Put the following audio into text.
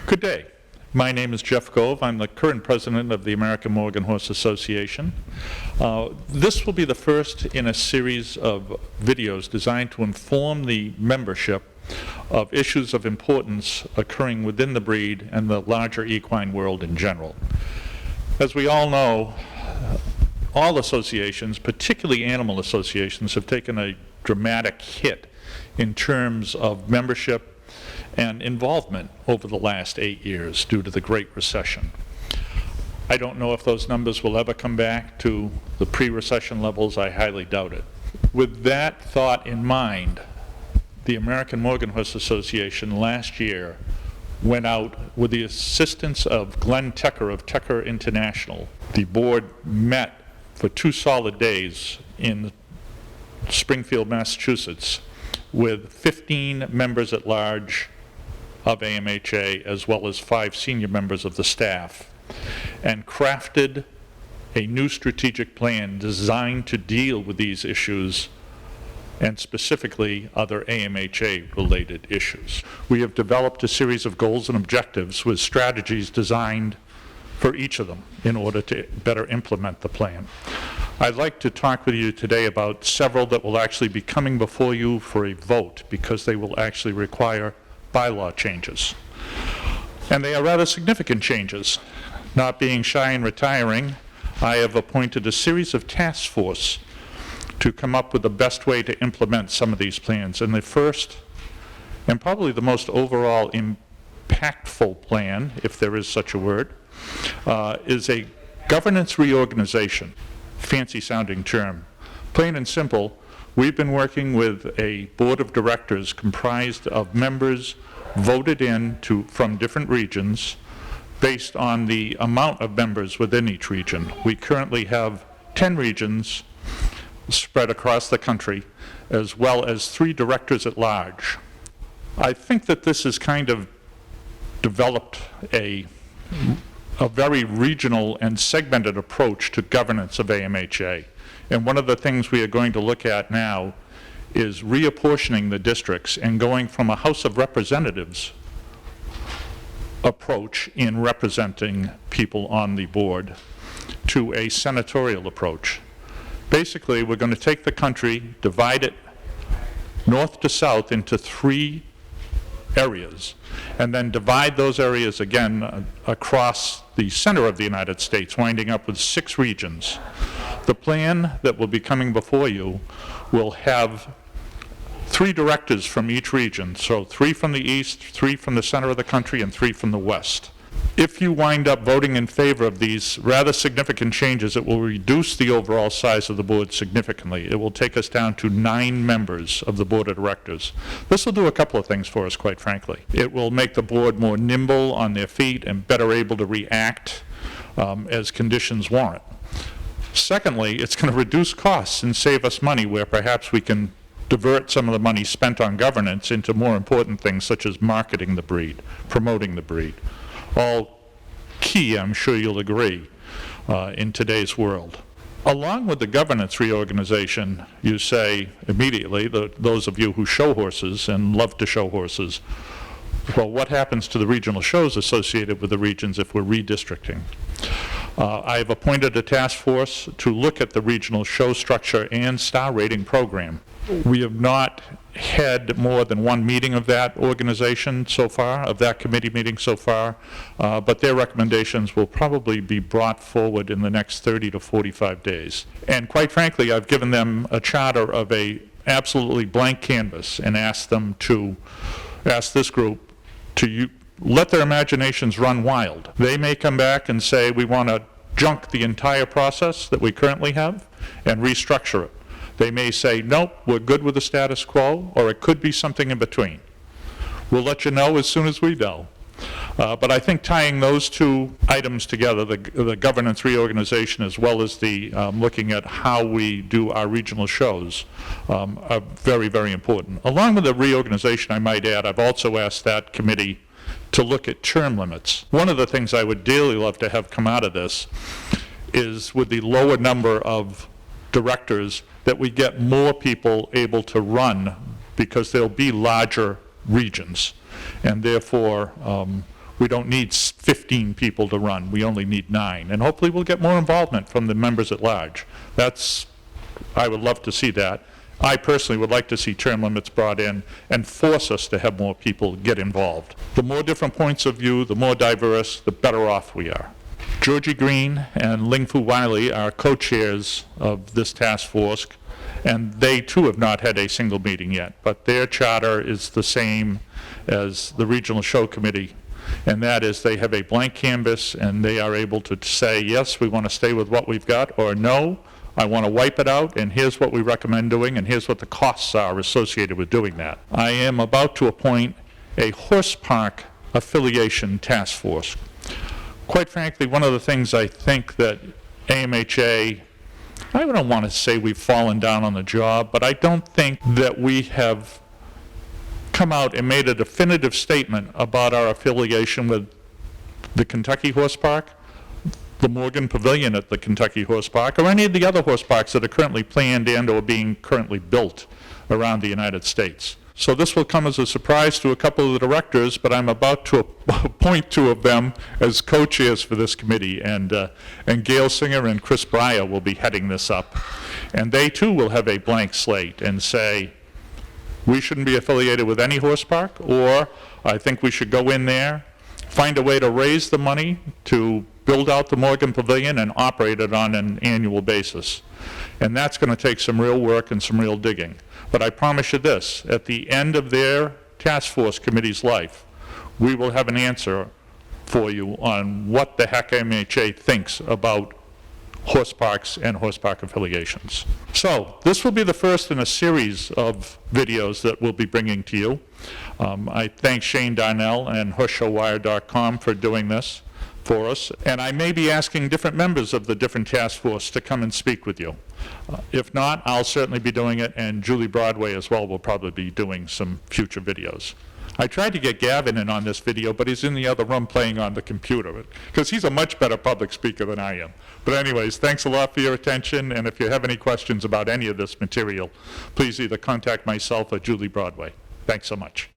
Good day. My name is Jeff Gove. I'm the current president of the American Morgan Horse Association. This will be the first in a series of videos designed to inform the membership of issues of importance occurring within the breed and the larger equine world in general. As we all know, all associations, particularly animal associations, have taken a dramatic hit in terms of membership and involvement over the last 8 years due to the Great Recession. I don't know if those numbers will ever come back to the pre-recession levels. I highly doubt it. With that thought in mind, the American Morgan Horse Association last year went out with the assistance of Glenn Tecker of Tecker International. The board met for 2 solid days in Springfield, Massachusetts, with 15 members at large of AMHA, as well as 5 senior members of the staff, and crafted a new strategic plan designed to deal with these issues and specifically other AMHA-related issues. We have developed a series of goals and objectives with strategies designed for each of them in order to better implement the plan. I'd like to talk with you today about several that will actually be coming before you for a vote because they will actually require bylaw changes. And they are rather significant changes. Not being shy and retiring, I have appointed a series of task force to come up with the best way to implement some of these plans. And the first, and probably the most overall impactful plan, if there is such a word, is a governance reorganization. Fancy sounding term. Plain and simple, we've been working with a board of directors comprised of members voted in from different regions based on the amount of members within each region. We currently have 10 regions spread across the country, as well as 3 directors at large. I think that this has kind of developed a very regional and segmented approach to governance of AMHA. And one of the things we are going to look at now is reapportioning the districts and going from a House of Representatives approach in representing people on the board to a senatorial approach. Basically, we're going to take the country, divide it north to south into 3 areas, and then divide those areas again across the center of the United States, winding up with 6 regions. The plan that will be coming before you will have 3 directors from each region, so 3 from the east, 3 from the center of the country, and 3 from the west. If you wind up voting in favor of these rather significant changes, it will reduce the overall size of the board significantly. It will take us down to 9 members of the board of directors. This will do a couple of things for us, quite frankly. It will make the board more nimble on their feet and better able to react as conditions warrant. Secondly, it's going to reduce costs and save us money where perhaps we can divert some of the money spent on governance into more important things such as marketing the breed, promoting the breed. All key, I'm sure you'll agree, in today's world. Along with the governance reorganization, you say immediately, those of you who show horses and love to show horses, well, what happens to the regional shows associated with the regions if we're redistricting? I have appointed a task force to look at the regional show structure and star rating program. We have not had more than 1 meeting of that organization so far, of that committee meeting so far, but their recommendations will probably be brought forward in the next 30 to 45 days. And quite frankly, I've given them a charter of a absolutely blank canvas and asked this group to let their imaginations run wild. They may come back and say, we want to junk the entire process that we currently have and restructure it. They may say, nope, we're good with the status quo, or it could be something in between. We'll let you know as soon as we know. But I think tying those 2 items together, the governance reorganization as well as the looking at how we do our regional shows, are very, very important. Along with the reorganization, I might add, I've also asked that committee to look at term limits. One of the things I would dearly love to have come out of this is with the lower number of directors that we get more people able to run because there'll be larger regions, and therefore We don't need 15 people to run, we only need 9. And hopefully we'll get more involvement from the members at large. I would love to see that. I personally would like to see term limits brought in and force us to have more people get involved. The more different points of view, the more diverse, the better off we are. Georgie Green and Ling Fu Wiley are co-chairs of this task force, and they too have not had a single meeting yet, but their charter is the same as the Regional Show Committee, and that is they have a blank canvas and they are able to say, yes, we want to stay with what we've got, or no, I want to wipe it out, and here's what we recommend doing, and here's what the costs are associated with doing that. I am about to appoint a horse park affiliation task force. Quite frankly, one of the things I think that AMHA, I don't want to say we've fallen down on the job, but I don't think that we have come out and made a definitive statement about our affiliation with the Kentucky Horse Park, the Morgan Pavilion at the Kentucky Horse Park, or any of the other horse parks that are currently planned and or being currently built around the United States. So this will come as a surprise to a couple of the directors, but I'm about to appoint 2 of them as co-chairs for this committee, and Gail Singer and Chris Breyer will be heading this up. And they too will have a blank slate and say, we shouldn't be affiliated with any horse park, or I think we should go in there, find a way to raise the money to build out the Morgan Pavilion and operate it on an annual basis. And that's going to take some real work and some real digging. But I promise you this, at the end of their task force committee's life, we will have an answer for you on what the heck AMHA thinks about horse parks and horse park affiliations. So this will be the first in a series of videos that we'll be bringing to you. I thank Shane Darnell and HorseShowWire.com for doing this for us, and I may be asking different members of the different task force to come and speak with you. If not, I'll certainly be doing it, and Julie Broadway as well will probably be doing some future videos. I tried to get Gavin in on this video, but he's in the other room playing on the computer, because he's a much better public speaker than I am. But anyways, thanks a lot for your attention, and if you have any questions about any of this material, please either contact myself or Julie Broadway. Thanks so much.